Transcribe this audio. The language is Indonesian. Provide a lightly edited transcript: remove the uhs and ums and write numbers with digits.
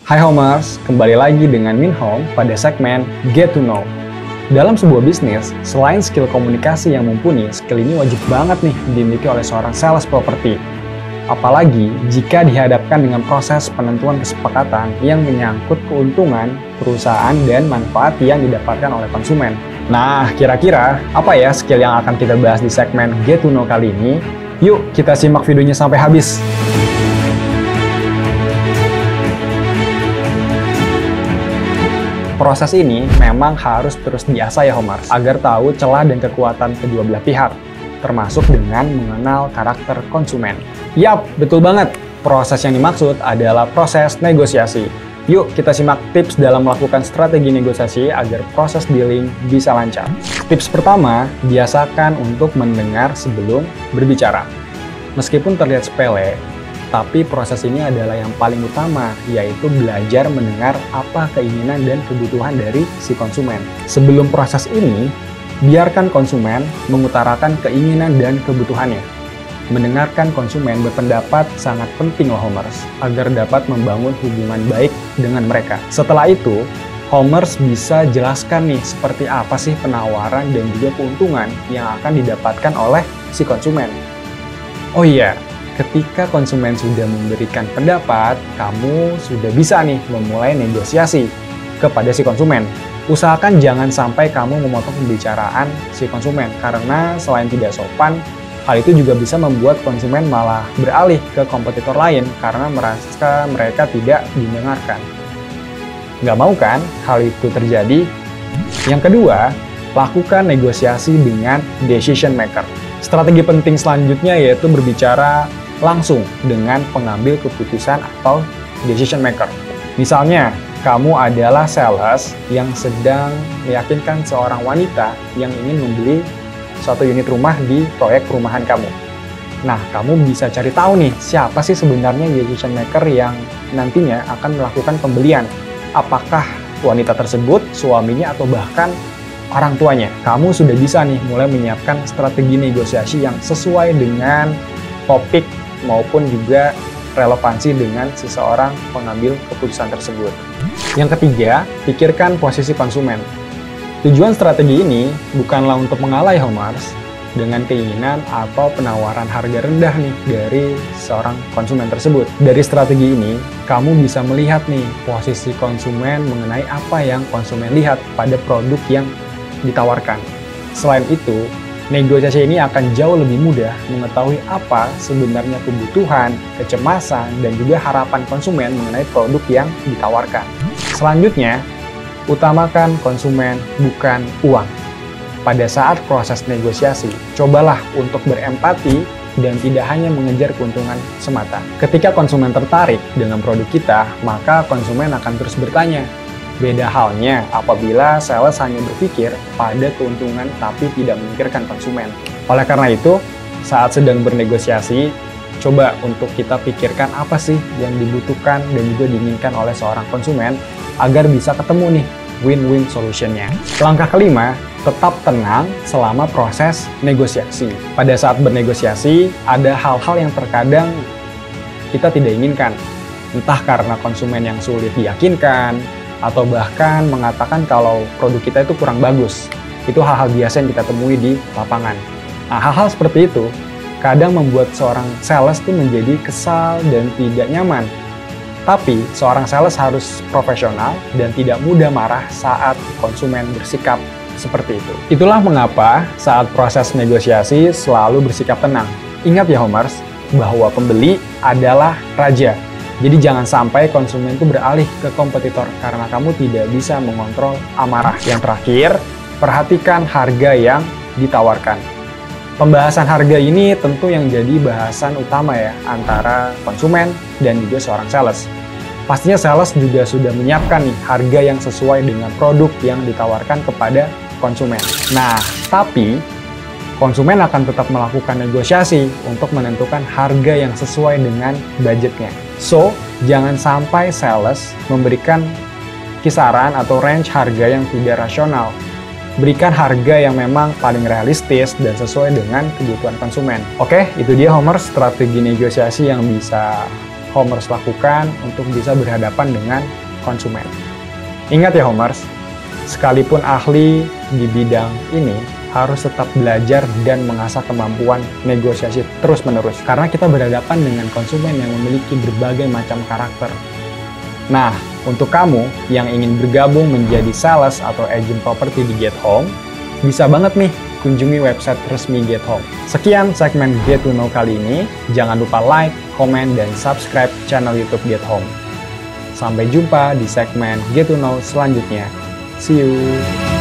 Hai Homers, kembali lagi dengan Minhom pada segmen Get to Know. Dalam sebuah bisnis, selain skill komunikasi yang mumpuni, skill ini wajib banget nih dimiliki oleh seorang sales properti. Apalagi jika dihadapkan dengan proses penentuan kesepakatan yang menyangkut keuntungan, perusahaan, dan manfaat yang didapatkan oleh konsumen. Nah, kira-kira apa ya skill yang akan kita bahas di segmen Get to Know kali ini? Yuk, kita simak videonya sampai habis. Proses ini memang harus terus diasah ya Homers, agar tahu celah dan kekuatan kedua belah pihak, termasuk dengan mengenal karakter konsumen. Yap, betul banget. Proses yang dimaksud adalah proses negosiasi. Yuk kita simak tips dalam melakukan strategi negosiasi agar proses dealing bisa lancar. Tips pertama, biasakan untuk mendengar sebelum berbicara. Meskipun terlihat sepele, tapi proses ini adalah yang paling utama, yaitu belajar mendengar apa keinginan dan kebutuhan dari si konsumen. Sebelum proses ini, biarkan konsumen mengutarakan keinginan dan kebutuhannya. Mendengarkan konsumen berpendapat sangat penting loh Homers, agar dapat membangun hubungan baik dengan mereka. Setelah itu, Homers bisa jelaskan nih seperti apa sih penawaran dan juga keuntungan yang akan didapatkan oleh si konsumen. Oh iya, ketika konsumen sudah memberikan pendapat, kamu sudah bisa nih memulai negosiasi kepada si konsumen. Usahakan jangan sampai kamu memotong pembicaraan si konsumen, karena selain tidak sopan, hal itu juga bisa membuat konsumen malah beralih ke kompetitor lain karena merasa mereka tidak didengarkan. Nggak mau kan hal itu terjadi? Yang kedua, lakukan negosiasi dengan decision maker. Strategi penting selanjutnya yaitu berbicara langsung dengan pengambil keputusan atau decision maker. Misalnya, kamu adalah sales yang sedang meyakinkan seorang wanita yang ingin membeli suatu unit rumah di proyek perumahan kamu. Nah, kamu bisa cari tahu nih, siapa sih sebenarnya decision maker yang nantinya akan melakukan pembelian. Apakah wanita tersebut, suaminya, atau bahkan orang tuanya. Kamu sudah bisa nih mulai menyiapkan strategi negosiasi yang sesuai dengan topik maupun juga relevansi dengan seseorang pengambil keputusan tersebut. Yang ketiga, pikirkan posisi konsumen. Tujuan strategi ini bukanlah untuk mengalah ya Homers, dengan keinginan atau penawaran harga rendah nih dari seorang konsumen tersebut. Dari strategi ini, kamu bisa melihat nih posisi konsumen mengenai apa yang konsumen lihat pada produk yang ditawarkan. Selain itu, negosiasi ini akan jauh lebih mudah mengetahui apa sebenarnya kebutuhan, kecemasan, dan juga harapan konsumen mengenai produk yang ditawarkan. Selanjutnya, utamakan konsumen, bukan uang. Pada saat proses negosiasi, cobalah untuk berempati dan tidak hanya mengejar keuntungan semata. Ketika konsumen tertarik dengan produk kita, maka konsumen akan terus bertanya. Beda halnya apabila sales hanya berpikir pada keuntungan tapi tidak memikirkan konsumen. Oleh karena itu, saat sedang bernegosiasi, coba untuk kita pikirkan apa sih yang dibutuhkan dan juga diinginkan oleh seorang konsumen agar bisa ketemu nih win-win solution-nya. Langkah kelima, tetap tenang selama proses negosiasi. Pada saat bernegosiasi, ada hal-hal yang terkadang kita tidak inginkan. Entah karena konsumen yang sulit diyakinkan, atau bahkan mengatakan kalau produk kita itu kurang bagus. Itu hal-hal biasa yang kita temui di lapangan. Nah, hal-hal seperti itu kadang membuat seorang sales itu menjadi kesal dan tidak nyaman. Tapi, seorang sales harus profesional dan tidak mudah marah saat konsumen bersikap seperti itu. Itulah mengapa saat proses negosiasi selalu bersikap tenang. Ingat ya Homers, bahwa pembeli adalah raja. Jadi jangan sampai konsumen itu beralih ke kompetitor karena kamu tidak bisa mengontrol amarah. Yang terakhir, perhatikan harga yang ditawarkan. Pembahasan harga ini tentu yang jadi bahasan utama ya antara konsumen dan juga seorang sales. Pastinya sales juga sudah menyiapkan nih harga yang sesuai dengan produk yang ditawarkan kepada konsumen. Nah, tapi konsumen akan tetap melakukan negosiasi untuk menentukan harga yang sesuai dengan budgetnya. So, jangan sampai sales memberikan kisaran atau range harga yang tidak rasional. Berikan harga yang memang paling realistis dan sesuai dengan kebutuhan konsumen. Oke, itu dia Homers, strategi negosiasi yang bisa Homers lakukan untuk bisa berhadapan dengan konsumen. Ingat ya Homers, sekalipun ahli di bidang ini harus tetap belajar dan mengasah kemampuan negosiasi terus-menerus. Karena kita berhadapan dengan konsumen yang memiliki berbagai macam karakter. Nah, untuk kamu yang ingin bergabung menjadi sales atau agent properti di Get Home, bisa banget nih kunjungi website resmi Get Home. Sekian segmen Get to Know kali ini. Jangan lupa like, komen, dan subscribe channel YouTube Get Home. Sampai jumpa di segmen Get to Know selanjutnya. See you!